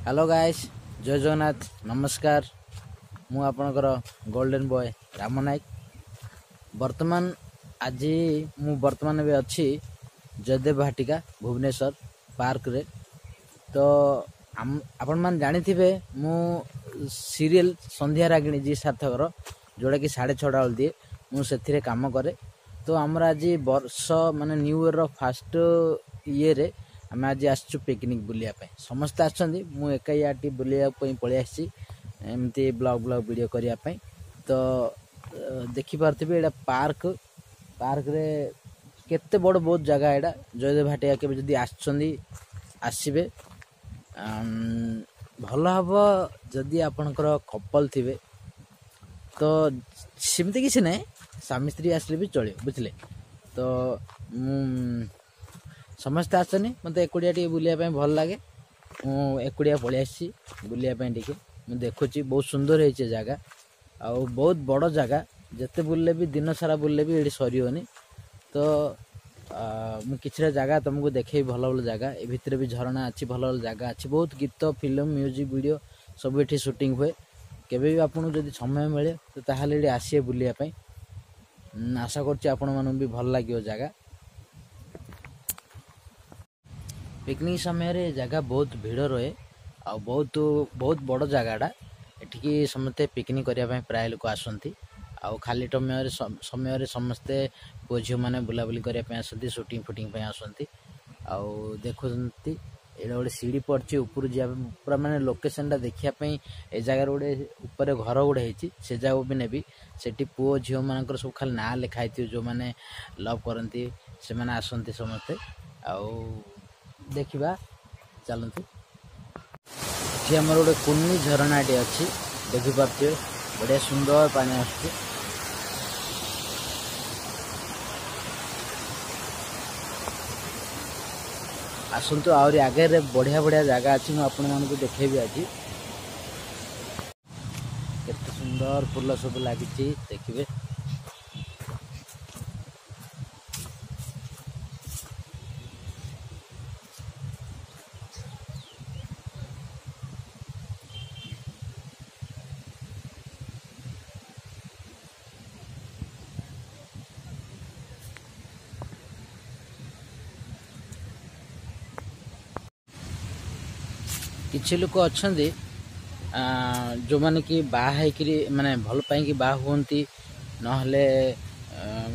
Hello guys, जय जगन्नाथ, नमस्कार। मु आपणकर गोल्डन बॉय राम नायक। वर्तमान आज वर्तमान भी अच्छी जयदेव भाटिका भुवनेश्वर पार्क रे। तो आपण मान जानी थे मु सीरियल संध्या रागिणी जी सार्थकर जोड़ा कि 6:30 बेल दिए मुझे काम करे। तो आमर आज वर्ष माने न्यू ईयर फास्ट ये रे आम आज आसचु पिकनिक बुलिया समस्ते आछंदी। मु एका याटी बुलिया पळि आसी एमती ब्लॉग वीडियो करिया पई। तो देखि पारथिबे एडा पार्क रे केते बड़ बहुत जगह एडा। जयदेव भाटिया के जदी आछंदी आसीबे भल हबो। जदि आपनकर कपल थिबे तो सिमती किसी नहीं, स्वामी स्त्री आसले भी चले बुझले। तो समस्ते आसनी मत एकुड़िया टे बुलिया भल लगे। एकुड़िया पलि आसी बुलिया टे देखुची बहुत सुंदर है जगह आउ बहुत बड़ जगह। जिते बुलले भी दिन सारा बुलले भी ये सरीबनी। तो मुझे जगह तुमको देखे भल भल जगह ए भितर भी झरणा अच्छी भल भल जगह अच्छी। बहुत गीत फिल्म म्यूजिक वीडियो सब ये शूटिंग हुए। केबे भी आपन जदि समय मिले तो ताहाले ये आसीए बुलिया पई। आशा करछि आपण मानु भी भल लागियो जगह। पिकनिक समय रे जगह बहुत भीड़ रहे आ बहुत बहुत बड़ जगहटा। एठिकी समस्ते पिकनिक करने प्राय लोक आसती। आउ खाली समय रे समस्ते पुओ झील मैंने बुलाबुली करने आसती, शूटिंग फुटिंग आसती। आउ देखुंती ये गोटे सीढ़ी पड़ी ऊपर जा पूरा माने लोकेशन देखापी। ए जगार गोटे ऊपर घर गोटे होती से जगह भी नेबी। सेठी पुओ झील मान सब खाली ना लिखाई जो मैंने लव करती से मैंने आसती समस्ते। आउ देखा चलती ये आमर गोटे कुन्नी झरणाटे अच्छी देखिपे। बढ़िया सुंदर पानी आसुची। आसतु आहरी आगे बढ़िया बढ़िया जगह अच्छी मुझे देखेबी। आज केते सुंदर फूल सब लगी देखिए। किछि लोक अच्छे जो माने कि बाहर माने भल पाई बाहा हुंती नहले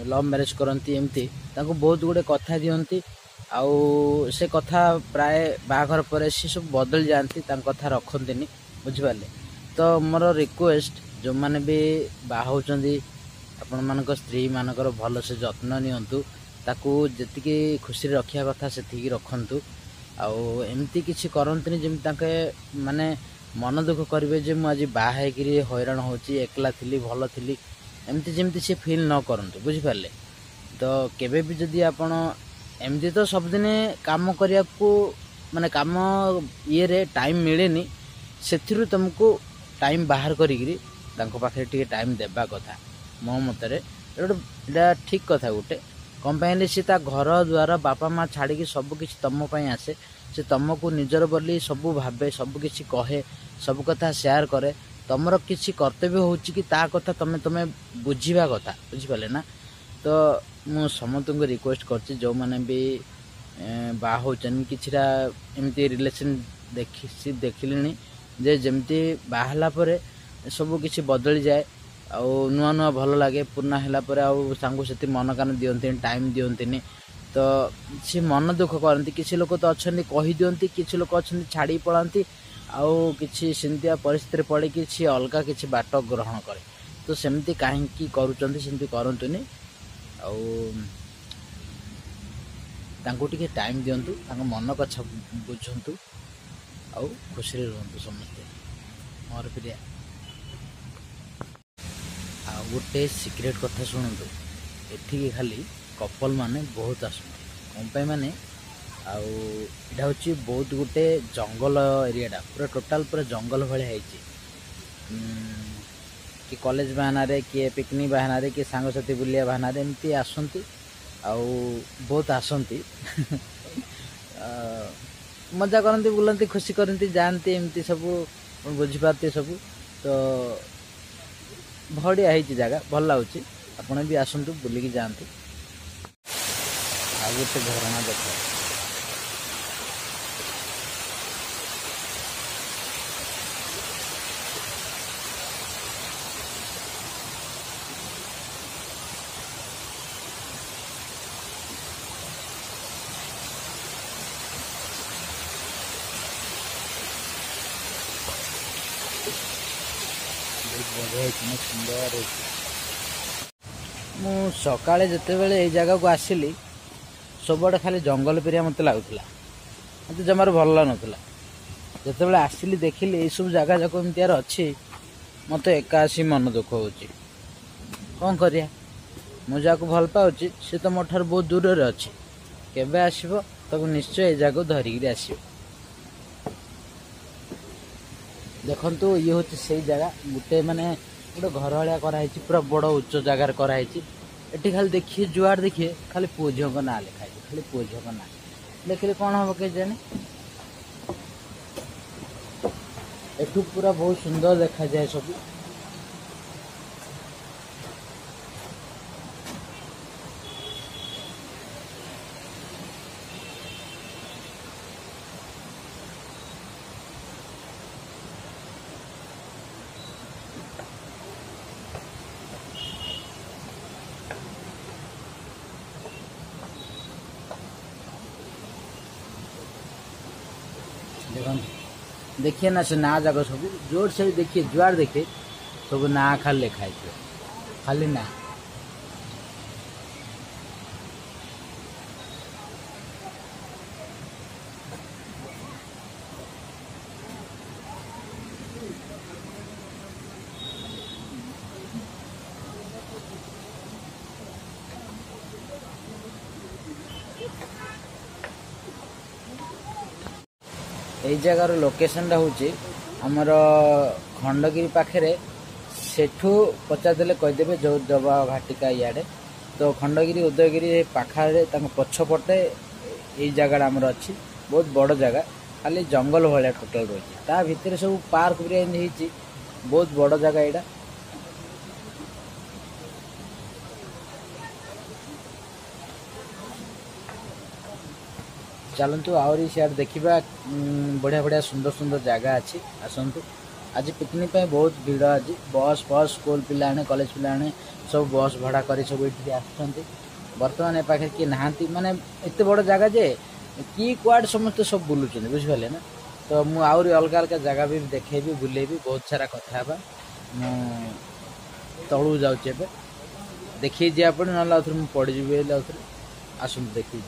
लव मैरेज करती एमती बहुत गुड़े कथा दियंती। आउ से कथा प्राय बाहाघर पर सी सब बदल जाती कथा रखती बुझिपारे। तो मोर रिक्वेस्ट जो माने भी बाहा होचंदी आपण मानक स्त्री मानकर भल से जत्न नियंतु। ताकू जतिकी खुशी रखिया कथा सेतिकी रखंतु। आउ एमती किसी करंतनी जमी माने मन दुख करेंगे जे मुझे बाहर हैरान होची एकला थी भल थी एमती जमती सी फिल न करंतु बुझिपारे। तो केबे भी जदि आपण एमती तो सबदिन काम करिया को माने काम ये रे टाइम मिलेनी सेथिरु तुमको टाइम बाहर करी पाखे टिके टाइम देबा कथा मो मतरे। एटा ठीक कथा गोटे कंपानी सी घर द्वारा बापा माँ छाड़ी सब किसी तुम आसे। से तुमको निजर बोली सब भावे सब किसी कहे सब कथा शेयर करे। तुमर किसी कर्तव्य हो ता कथा तुम तुम बुझा कथा बुझिपारे ना। तो मु समस्त को रिक्वेस्ट करछि जो माने भी बाहा होचन किछिरा एमती रिलेशन देखिले जे जमती बाहला परे सब किसी बदली जाए। आउ नुआ नुआ भल लगे पुराना है सांगू से मन कान दियंती टाइम दियंती। तो सी मन दुख करती। किसी लोग तो अच्छा कही दियंती, किसी लोग अच्छा छाड़ी पड़ाती आउ किसी सेमतिया परिस्थिति पड़े कि अलगा किसी बाट ग्रहण करे। तो सेमती कहीं करुँच सेमती करतुनि। आउ टिके टाइम दियंतु, मन कथा बुझंतु आउ खुशी रुहतु समस्ते मोर प्रिया। आ गोटे सिक्रेट कथा शुणु। एठी खाली कपल माने बहुत आसुंती कंपाई माने। आउ एटा होची बहुत गोटे जंगल एरियाटा पूरा टोटाल पूरा जंगल भाई है कि कॉलेज बहाना रे कि पिकनिक बहाना रे कि सांगसाथी बुलिया बहाना रे एमती आसंती। आउ बहुत आसंती मजा करती बुलती खुशी करती जाती एमती सब बुझीपारे सब तो बढ़िया है जगह भल लगुच आपण भी आसतु बुलिकी जातु आ गोटे झरणा देख सुंदर मु सकाळे जितेबाला ये जगह को आसिली सबुआड़े खाली जंगल पेरिया मत लगुला मत जमार भल लगुला जिते आसिली देखिली ये सब जगह जाक एमतीर अच्छी मत एकाशी मन दुख हो कौन करिया मु जहाँ भल पाऊँ सी तो मो ठार बहुत दूर अच्छी केबे आसब तक निश्चय ये जगह धरिकी आस देखु ये हूँ से जगह गोटे माने गोटे घर भाया कराई पूरा बड़ उच्च जगार कराई एटी खाली देखिए जुआड़ देखिए खाली पुओ झील ना लिखाई खाली पुओ झील ना देखिए कौन हम के जाने एठू पूरा बहुत सुंदर देखा जाए सब देखिए ना से ना जगह सब जोर से देखिए जुआर देखिए सब ना खाली लिखाई खाली ना यही जगार लोकेशन हूँ आमर खंडगिरी पाखे सेठू पचारे कहीदेवे जो दबा घाटिका इे तो खंडगिरी उदयगिरी पाखे पछपटे यही जगह आमर अच्छी बहुत बड़ जगह खाली जंगल भाया टोटाल रही ता भितर सब पार्क भी बहुत बड़ जगह यहाँ चलतु आहरी सियाड़ देखा बढ़िया बढ़िया सुंदर सुंदर जगह अच्छी आसतु आज पिकनिक बहुत भीड़ आज बस फस स्कूल पिला कॉलेज पिला सब बस भड़ा कर सब ये बर्तमान ए पाखे किए नहांती माने एत बड़ जगह जे कि कुआड समस्त सब बुलूँ बुझिपारे ना तो मुझे आहरी अलग अलग जगह भी देखेबी बुलेबी बहुत सारा कथा तलू जाऊे देखिए जी आप ना पड़जी आसतु देखिए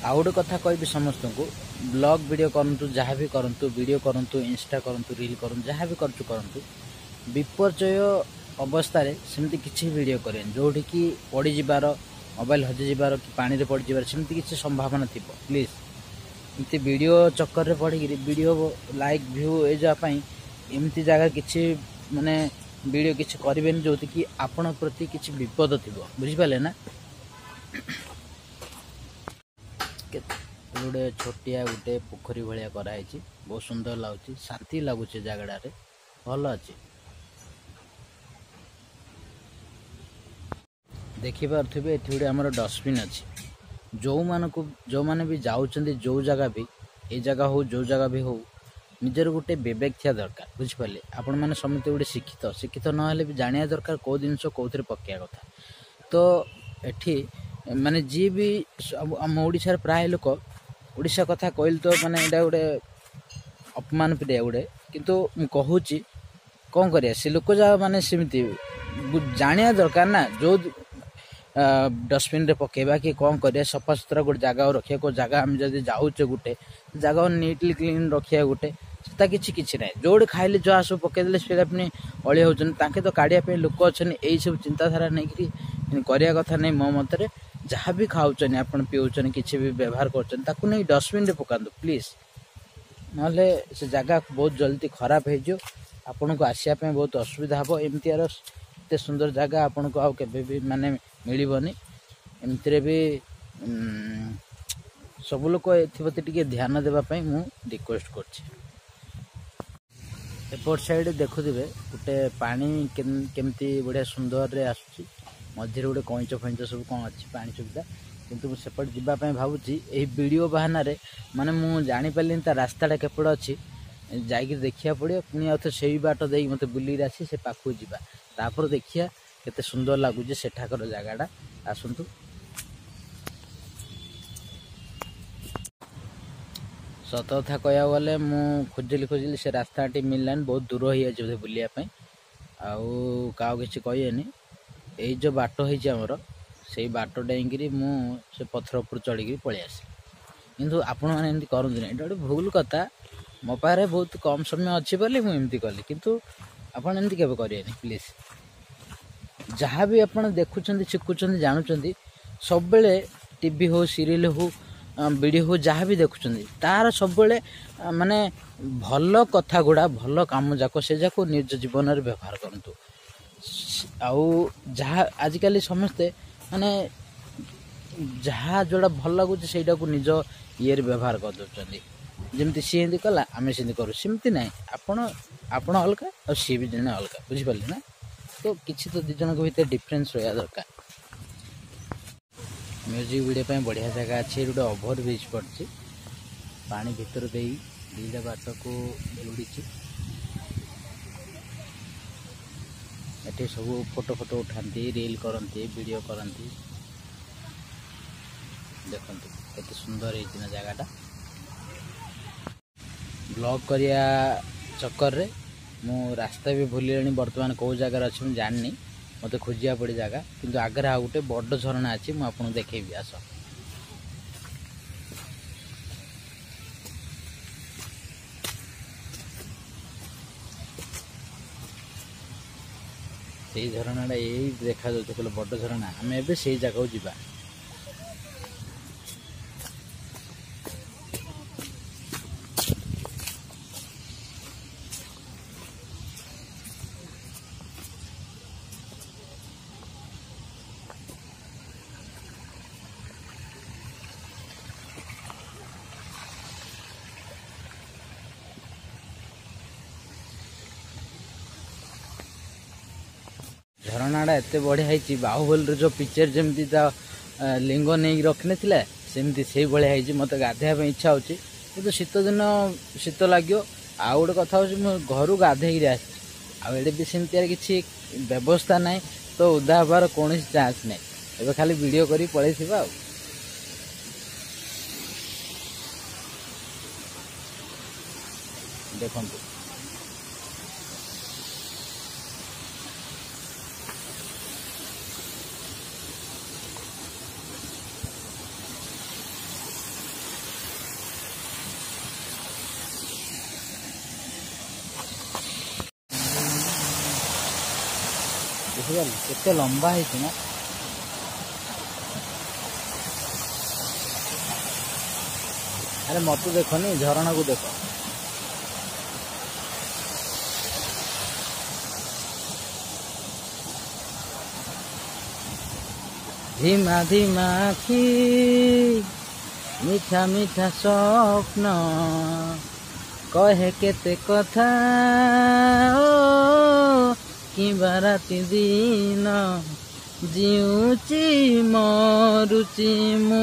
आ गोटे कथा कहि समस्त को ब्लॉग वीडियो करंतु जहाँ भी करंतु वीडियो करंतु इंस्टा करंतु रील करंतु जहाँ भी करंतु विपर्जय अवस्था सेमती किसी वीडियो करें जोठी कि पड़ी जिबार मोबाइल हजि जिबार कि पानी रे पड़ी जिबार सेमती किसी संभावना थी प्लीज एमती वीडियो चक्कर रे पड़ी वीडियो लाइक व्यू ए जापाई एमती जगह किसी माने वीडियो किसी करें जो कि आपण प्रति किसी विपद थी बुझिपारे ना गोटे छोटिया गोटे पोखरी भाया कराई बहुत सुंदर लगुच शांति लगुच जगह भल अच्छे देखिपे ये गोटे आम डस्टबिन अच्छी जो मैंने भी जाऊँच जो जगह भी ये जगह हो जो जगह भी हो निजर गोटे विवेक थिया दरकार बुझिपारे आपण मैंने समस्त गोटे शिक्षित ना भी जाना दरकार कौ जिनस कौन पकड़ा कथा तो एठी माने जी भी आम ओडिशार प्राय लोक ओडिशा कथा कहल तो माने एटा गोटे अपमान प्रिय गोटे किंतु मु कहूची कौन करिया से लोक जा माने सेमती जानिया दरकार ना जो डस्टबिन रे पकेबा कि कौन करिया सफा सुतरा गोटे जगह रखिया को जगह आम जब जाऊचे गोटे जगह नीटली क्लीन रखिया गोटे सेटा किसी ना जोड़े खाइले जहाँ सब पकईदे से अलिया होते तो काढ़िया लोक अच्छा यही सब चिंताधारा नहीं करिया कथा नहीं मो मतरे जहाँ भी खाऊचन आपण पीऊचन किसी भी व्यवहार करचन ताकू नहीं डस्टबिन रे पकांदो प्लीज नले से जगह बहुत जल्दी खराब हो जो आपन को आसिया पे बहुत असुविधा हम एमती एते सुंदर जगह आपन को आउ केबे भी माने मिलबनी एमती भी सब लोग एप्रति टिके ध्यान देवाई मु रिक्वेस्ट करछि। एपट साइड देखुवे गोटे पानी केमती बढ़िया सुंदर रे आसुची मझे गोटे कईच फईच सब कौन अच्छी पानी सुविधा किंतु सेपट जावाई भावुची यही वीडियो बहाना रे माने मु जानी पारलिन ता रास्ताटा केपट अच्छी जाइक देखिया पड़ो पुणी आउ से बाट दे मत बुली आसी से पाखु जावा तापर देखिया केते सुंदर लगुच सेठाकर जगहटा आसतु। सत कथा कह गले मु खोजिली से रास्ताटी मिललानी बहुत दूर हो जाए बुलायापी आउ किसी कहेनि यही जो बाट होमर से बाट डेईकि से पथर उपर चढ़ी पलि आसे किंतु आपण मैंने करते ये गोटे भूल कथा मो पाखे बहुत कम समय अच्छी बोली मुझे कली किंतु आपड़ एमती केवे करेनि प्लीज जहाँ भी आप देखुं शिखुं जानुं सब टीवी हो सीरियल हो वीडियो हो जहाँ भी देखुं तार सब माने भल कथा गुड़ा भल काम जाक से जाक निज जीवन में व्यवहार करतु आउ जहाँ आजिकल समस्ते माने जहाँ जोड़ा भल लगुच से निज ये व्यवहार कर दौरान जमती सी एमती कला आम से करूँ सेमती ना आपण अलग और सी भी जन अलग बुझिपारे ना तो किसी तो दिजन भीतर डिफरेन्स रहा दरकार। म्यूजिक वीडियो पे बढ़िया जगह अच्छी गोटे ओभर ब्रिज पड़ी पानी भितर दे दीटा बाट को जोड़ी ये सब फोटो फोटो उठाती रील करती वीडियो करती देखते केते सुंदर है जगहटा ब्लॉग करिया चक्कर रे मु रास्ता भी भूलिनी बर्तमान कौ जगार अच्छी मुझे जाननी मत खोजा पड़े जगह किंतु आगे आ गोटे बड़ झरणा अच्छी मुझे आपको देखी आस से झरणाटा यही देखा कहले बड़ झरणा आम ए से जगह जावा झरणाटा एत बढ़िया है बाहुबली जो पिक्चर जमी लिंग नहीं रखी सेमती से भाई मत गाधे इच्छा हो कि शीत दिन शीत लगे आ गोटे कथा हूँ घर गाधे आड़े भी सेमती किसी व्यवस्था ना तो उदा हबार कौन चान्स ना ए खाली वीडियो कर पलि देखु केते लंबा है ना अरे मत देखनी झरणा को देख धीमा धीमा आखि मीठा मीठा स्वप्न कहे केते कथा कि राति दिन जीउची मरुची मु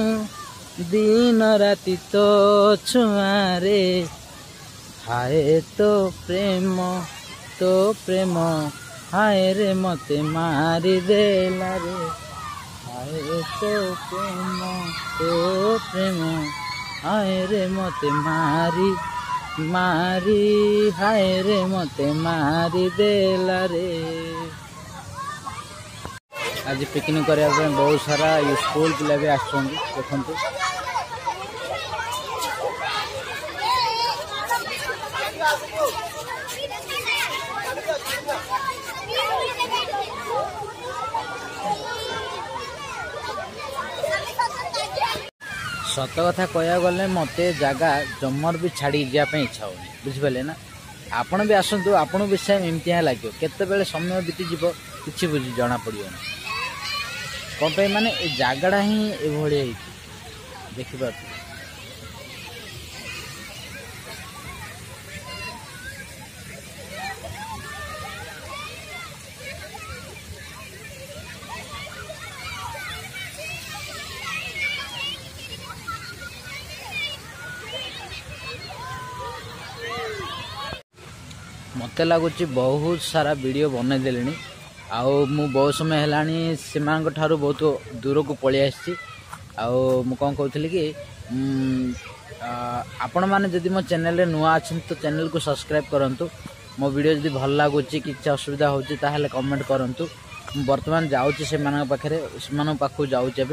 दिन राति तो छुआरे हाय तो प्रेम हाय रे मते मारी देला रे हाय तो प्रेम हाय रे मते मारी हाय रे मते मारी देला रे। आज पिकनिक करने बहुत सारा स्कूल पिला भी आसुँच देखते सत कथा कह गले मत जगह जमर भी छाड़ी जावाई इच्छा होनी बुझिपारे ना। आपण भी आसतु आपण भी सेम एमती हाँ लगे केत समय बीतीज कि बुझी जना पड़ो कौन पे माने जगड़ा ही एभली देखिए मत लगुच बहुत सारा वीडियो बनई देले आउ मु बहुत समय है से बहुत दूर को पलि आसी कौन कहती कि आपण मैंने जदि मो चैनल नुआ अच्छे तो चैनल को सब्सक्राइब करूँ। मो वीडियो जदि भल लगुच कि असुविधा होता कमेंट करूँ। बर्तमान जाऊँगी से पाखे से पाखु जाऊँचे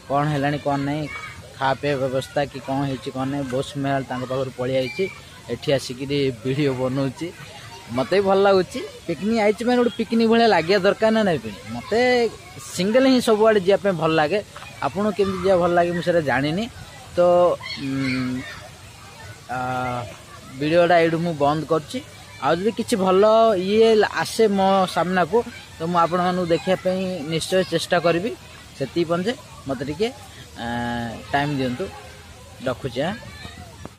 कौन है कौन नहीं खा पे व्यवस्था कि कौन है कौन नहीं बहुत समय पाखर पलि आई एठी आसिक वीडियो बनाऊँगी मत भी भल लगुच पिकनिक आई मैंने गोटे पिकनिक भाया लगे दरकार ना नहीं मत सिंगल ही सब आड़े जावाई भल लगे आपको केमती जा भल लगे मुझे जानी तो वीडियोटा ये मुझे बंद कर किसी भल ये आसे मो सामना को तो मुझे आपण मानू देखापी निश्चय चेष्टा करी से पंजे मत टे टाइम दिंतु रखुचे।